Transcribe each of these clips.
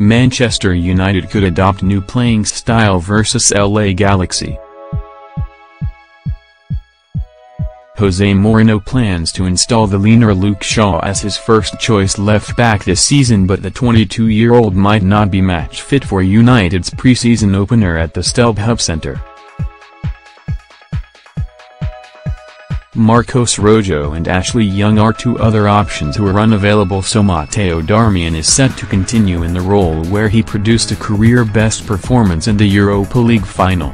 Manchester United could adopt new playing style versus LA Galaxy. Jose Mourinho plans to install the leaner Luke Shaw as his first-choice left-back this season, but the 22-year-old might not be match-fit for United's pre-season opener at the StubHub Centre. Marcos Rojo and Ashley Young are two other options who are unavailable, so Matteo Darmian is set to continue in the role where he produced a career-best performance in the Europa League final.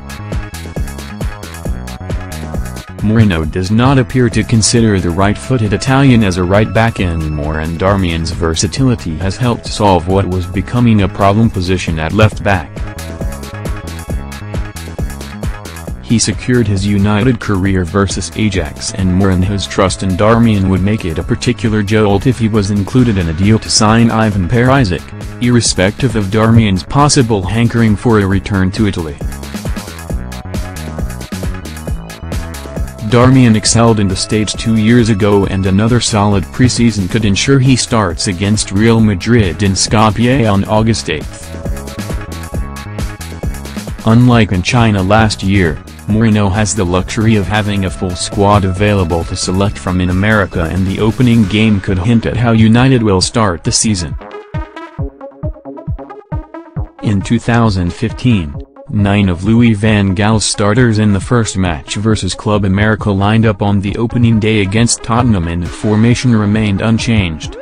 Mourinho does not appear to consider the right-footed Italian as a right-back anymore, and Darmian's versatility has helped solve what was becoming a problem position at left-back. He secured his United career versus Ajax, and Mourinho's trust in Darmian would make it a particular jolt if he was included in a deal to sign Ivan Perisic, irrespective of Darmian's possible hankering for a return to Italy. Darmian excelled in the States 2 years ago, and another solid preseason could ensure he starts against Real Madrid in Skopje on August 8. Unlike in China last year, Mourinho has the luxury of having a full squad available to select from in America, and the opening game could hint at how United will start the season. In 2015, 9 of Louis van Gaal's starters in the first match versus Club America lined up on the opening day against Tottenham, and the formation remained unchanged.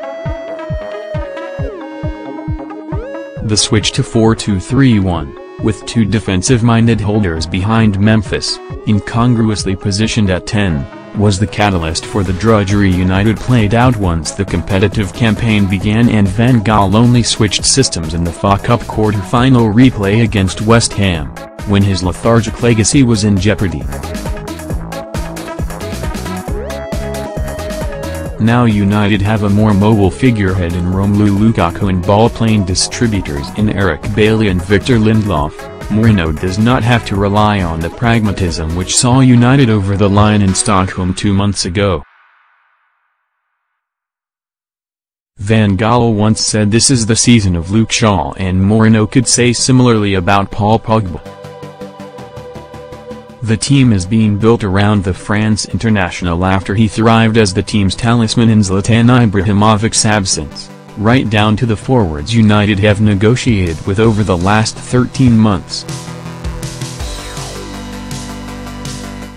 The switch to 4-2-3-1, with two defensive-minded holders behind Memphis, incongruously positioned at 10, was the catalyst for the drudgery United played out once the competitive campaign began, and Van Gaal only switched systems in the FA Cup quarter-final replay against West Ham, when his lethargic legacy was in jeopardy. Now United have a more mobile figurehead in Romelu Lukaku and ball-playing distributors in Eric Bailly and Victor Lindelof. Mourinho does not have to rely on the pragmatism which saw United over the line in Stockholm 2 months ago. Van Gaal once said this is the season of Luke Shaw, and Mourinho could say similarly about Paul Pogba. The team is being built around the France international after he thrived as the team's talisman in Zlatan Ibrahimovic's absence, right down to the forwards United have negotiated with over the last 13 months.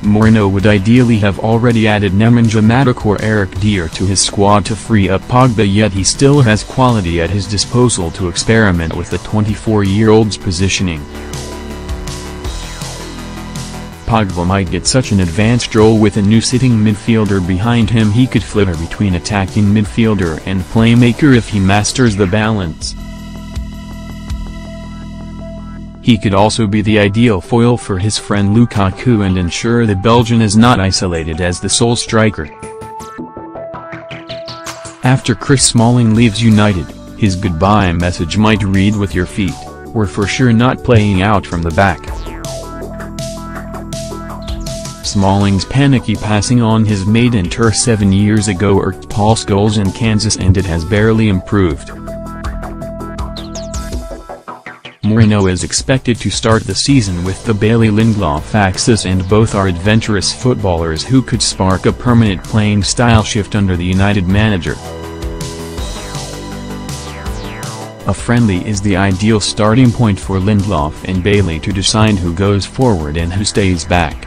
Mourinho would ideally have already added Nemanja Matic or Eric Dier to his squad to free up Pogba, yet he still has quality at his disposal to experiment with the 24-year-old's positioning. Pogba might get such an advanced role with a new sitting midfielder behind him. He could flitter between attacking midfielder and playmaker if he masters the balance. He could also be the ideal foil for his friend Lukaku and ensure the Belgian is not isolated as the sole striker. After Chris Smalling leaves United, his goodbye message might read, "With your feet, we're for sure not playing out from the back." Smalling's panicky passing on his maiden tour 7 years ago irked Paul Scholes in Kansas, and it has barely improved. Mourinho is expected to start the season with the Bailly-Lindelof axis, and both are adventurous footballers who could spark a permanent playing style shift under the United manager. A friendly is the ideal starting point for Lindelof and Bailly to decide who goes forward and who stays back.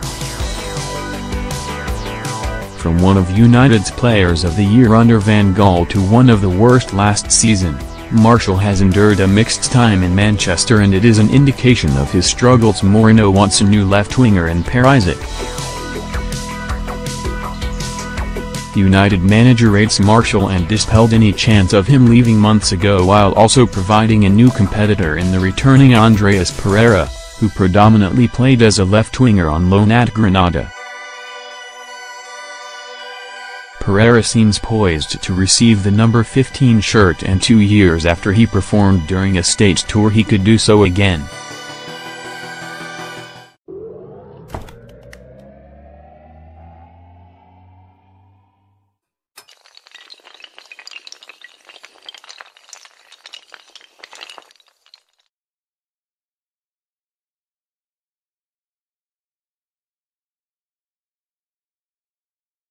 From one of United's Players of the Year under Van Gaal to one of the worst last season, Martial has endured a mixed time in Manchester, and it is an indication of his struggles. Mourinho wants a new left-winger in Perisic. United manager rates Martial and dispelled any chance of him leaving months ago, while also providing a new competitor in the returning Andreas Pereira, who predominantly played as a left-winger on loan at Granada. Pereira seems poised to receive the number 15 shirt, and 2 years after he performed during a state tour he could do so again.